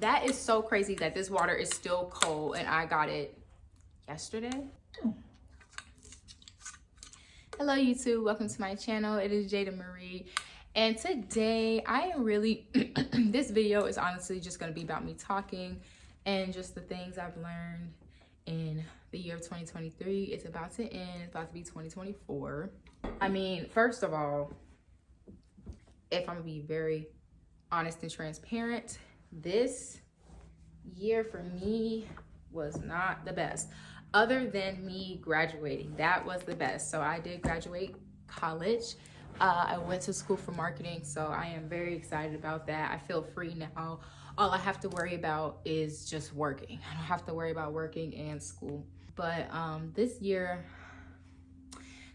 That is so crazy that this water is still cold and I got it yesterday. Hello YouTube, welcome to my channel. It is Jada Marie, and today I am really this video is honestly just going to be about me talking and just the things I've learned in the year of 2023. It's about to end. It's about to be 2024. I mean, first of all, if I'm gonna be very honest and transparent, this year for me was not the best. Other than me graduating, that was the best. So I did graduate college. I went to school for marketing, so I am very excited about that. I feel free now. All I have to worry about is just working. I don't have to worry about working and school. But this year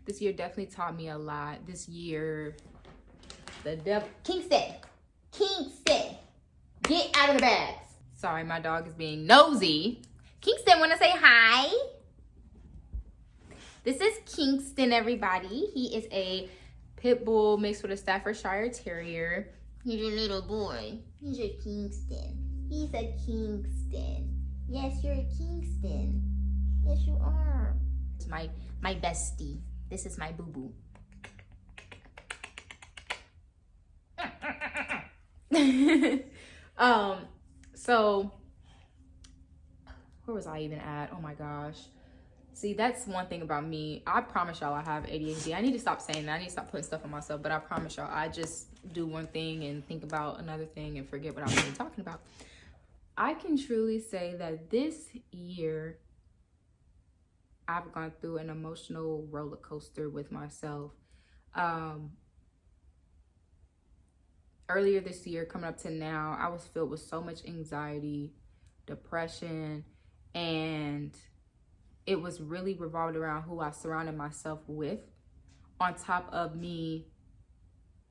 definitely taught me a lot. This year, the devil, Kingston, get out of the bags. Sorry, my dog is being nosy. Kingston, wanna say hi? This is Kingston, everybody. He is a pit bull mixed with a Staffordshire Terrier. He's a little boy. He's a Kingston. He's a Kingston. Yes, you're a Kingston. Yes, you are. It's my bestie. This is my boo-boo. So where was I even at? Oh my gosh. See, that's one thing about me. I promise y'all I have ADHD. I need to stop saying that. I need to stop putting stuff on myself, but I promise y'all I just do one thing and think about another thing and forget what I was even talking about. I can truly say that this year I've gone through an emotional roller coaster with myself. Earlier this year, coming up to now, I was filled with so much anxiety, depression, and it was really revolved around who I surrounded myself with, on top of me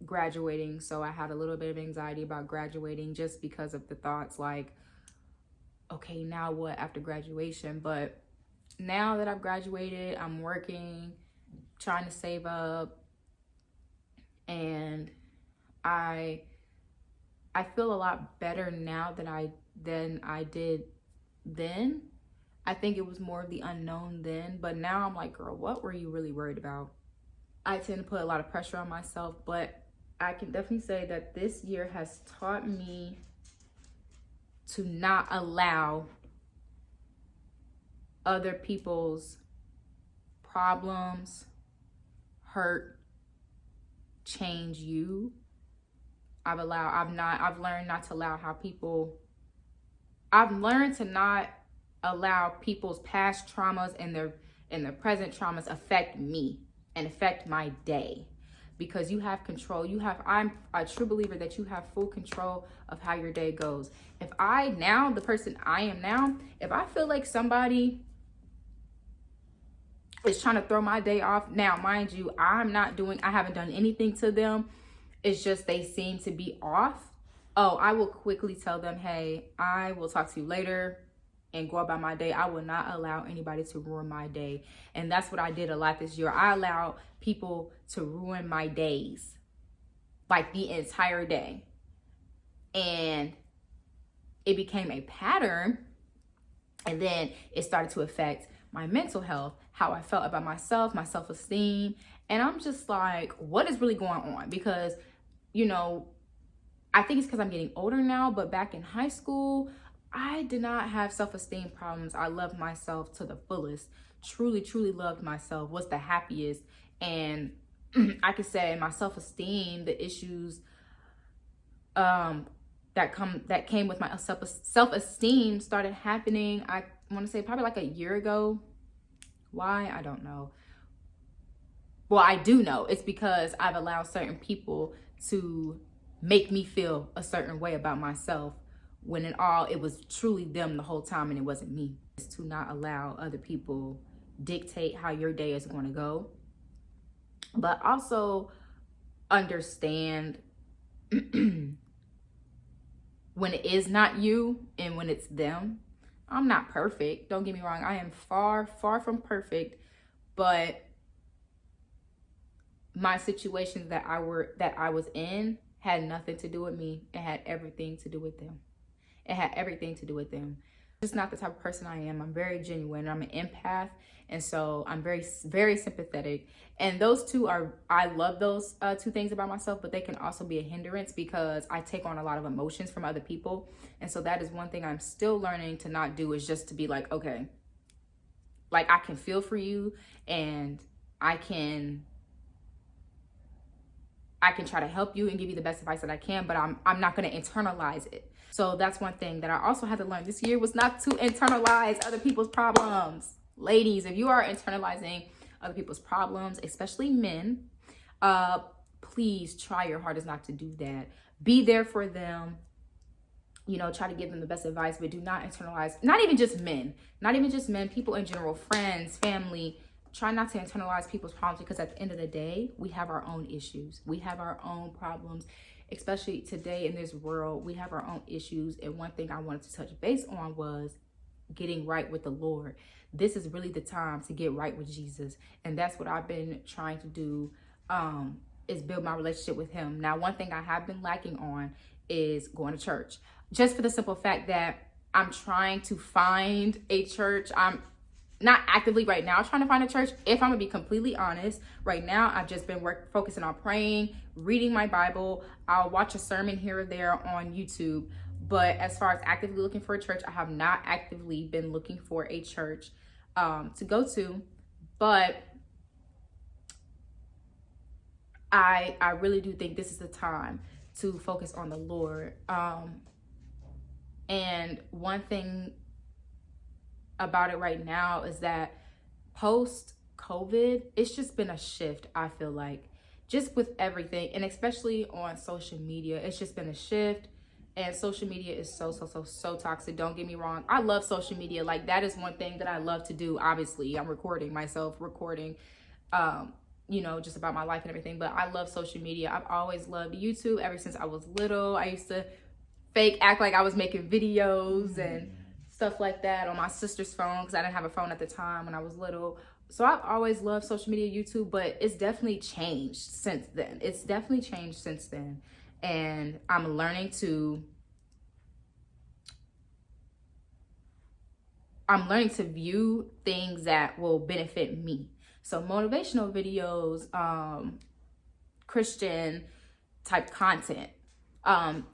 graduating. So I had a little bit of anxiety about graduating just because of the thoughts like, okay, now what after graduation? But now that I've graduated, I'm working, trying to save up, and I feel a lot better now than I did then. I think it was more of the unknown then, but now I'm like, girl, what were you really worried about? I tend to put a lot of pressure on myself, but I can definitely say that this year has taught me to not allow other people's problems, hurt, change you. I've learned not to allow people's past traumas and their present traumas affect me and affect my day, because you have control. I'm a true believer that you have full control of how your day goes. If the person I am now, if I feel like somebody is trying to throw my day off, now mind you, I haven't done anything to them. It's just they seem to be off. Oh, I will quickly tell them, hey, I will talk to you later, and go about my day. I will not allow anybody to ruin my day. And that's what I did a lot this year. I allowed people to ruin my days, like the entire day. And it became a pattern. And then it started to affect my mental health, how I felt about myself, my self-esteem. And I'm just like, what is really going on? Because, I think it's because I'm getting older now, but back in high school, I did not have self-esteem problems. I loved myself to the fullest. Truly, truly loved myself. Was the happiest. And I could say my self-esteem, the issues that came with my self-esteem started happening, I want to say probably like a year ago. Why? I don't know. Well, I do know. It's because I've allowed certain people to make me feel a certain way about myself, when in all, it was truly them the whole time and it wasn't me. It's to not allow other people dictate how your day is going to go, but also understand when it is not you and when it's them. I'm not perfect. Don't get me wrong. I am far, far from perfect, but my situations that I was in had nothing to do with me. It had everything to do with them. It had everything to do with them. Just not the type of person I am. I'm very genuine. I'm an empath. And so I'm very, very sympathetic. And those two are, I love those two things about myself, but they can also be a hindrance because I take on a lot of emotions from other people. And so that is one thing I'm still learning to not do, is just to be like, okay, like I can feel for you and I can try to help you and give you the best advice that I can, but I'm not going to internalize it. So that's one thing that I also had to learn this year, was not to internalize other people's problems. Ladies, if you are internalizing other people's problems, especially men, please try your hardest not to do that. Be there for them. You know, try to give them the best advice, but do not internalize, not even just men, people in general, friends, family. Try not to internalize people's problems, because at the end of the day, we have our own issues. We have our own problems, especially today in this world. We have our own issues. And one thing I wanted to touch base on was getting right with the Lord. This is really the time to get right with Jesus. And that's what I've been trying to do, is build my relationship with him. Now, one thing I have been lacking on is going to church, just for the simple fact that I'm trying to find a church. I'm not actively right now trying to find a church. If I'm gonna be completely honest, right now I've just been focusing on praying, reading my Bible. I'll watch a sermon here or there on YouTube. But as far as actively looking for a church, I have not actively been looking for a church to go to. But I really do think this is the time to focus on the Lord. And one thing about it right now is that post-COVID, it's just been a shift, I feel like, just with everything, and especially on social media. It's just been a shift, and social media is so toxic. Don't get me wrong. I love social media. Like, that is one thing that I love to do. Obviously, I'm recording, you know, just about my life and everything, but I love social media. I've always loved YouTube ever since I was little. I used to act like I was making videos and stuff like that on my sister's phone, because I didn't have a phone at the time when I was little. So I've always loved social media, YouTube, but it's definitely changed since then. And I'm learning to view things that will benefit me. So motivational videos, Christian type content,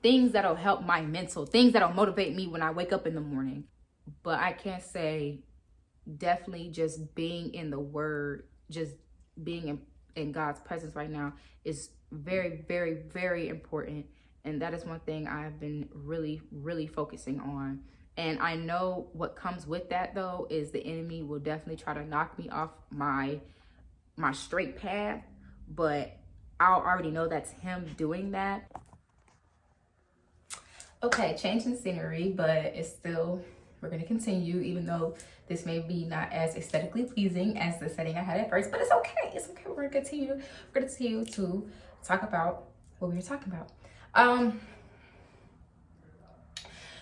things that'll help my mental, things that'll motivate me when I wake up in the morning. But I can't say, definitely just being in the Word, just being in God's presence right now is very, very, very important. And that is one thing I've been really, really focusing on. And I know what comes with that, though, is the enemy will definitely try to knock me off my straight path. But I already know that's him doing that. Okay, changing scenery, but it's still, we're going to continue, even though this may be not as aesthetically pleasing as the setting I had at first, but it's okay. It's okay. We're going to continue to talk about what we were talking about.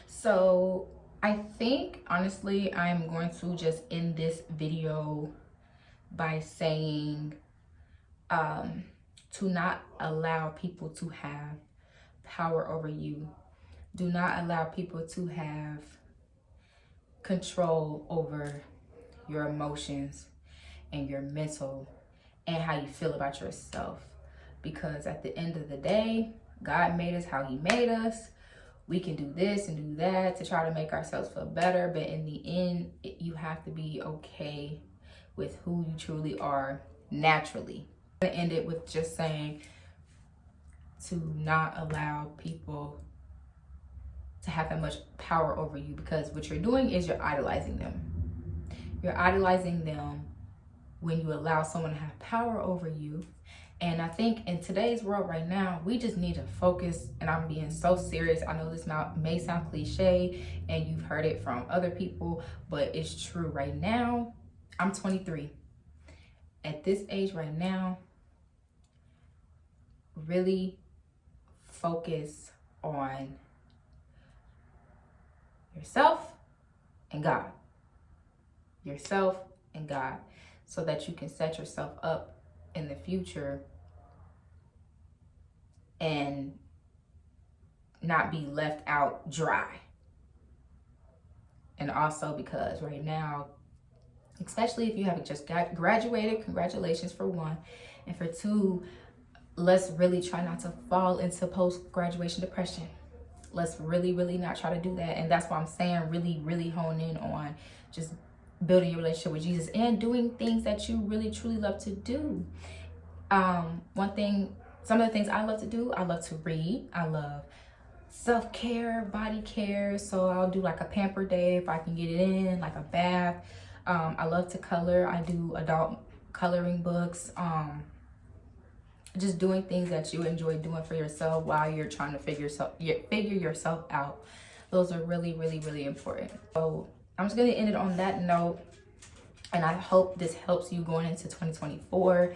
So I think, honestly, I'm going to just end this video by saying to not allow people to have power over you. Do not allow people to have control over your emotions and your mental and how you feel about yourself. Because at the end of the day, God made us how he made us. We can do this and do that to try to make ourselves feel better. But in the end, you have to be okay with who you truly are naturally. I'm gonna end it with just saying to not allow people to have that much power over you, because what you're doing is you're idolizing them. You're idolizing them when you allow someone to have power over you. And I think in today's world right now, we just need to focus, and I'm being so serious. I know this may sound cliche and you've heard it from other people, but it's true right now. I'm 23. At this age right now, really focus on yourself and God. Yourself and God, so that you can set yourself up in the future and not be left out dry. And also because right now, especially if you haven't just graduated, congratulations for one. And for two, let's really try not to fall into post-graduation depression. Let's really, really not try to do that. And that's why I'm saying really, really hone in on just building your relationship with Jesus and doing things that you really, truly love to do. Some of the things I love to do, I love to read. I love self-care, body care. So I'll do like a pamper day if I can get it in, like a bath. I love to color. I do adult coloring books. Just doing things that you enjoy doing for yourself while you're trying to figure yourself out. Those are really, really, really important. So I'm just going to end it on that note. And I hope this helps you going into 2024.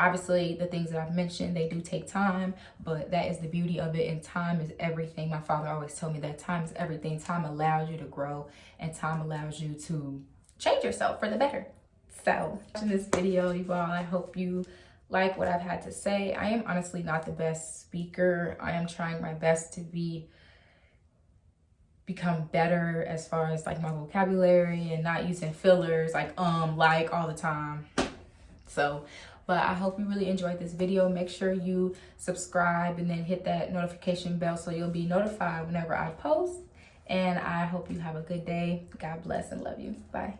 Obviously, the things that I've mentioned, they do take time, but that is the beauty of it. And time is everything. My father always told me that time is everything. Time allows you to grow, and time allows you to change yourself for the better. So, watching this video, you all, I hope you like what I've had to say. I am honestly not the best speaker. I am trying my best to become better as far as like my vocabulary and not using fillers like all the time. So, but I hope you really enjoyed this video. Make sure you subscribe and then hit that notification bell so you'll be notified whenever I post. And I hope you have a good day. God bless and love you. Bye.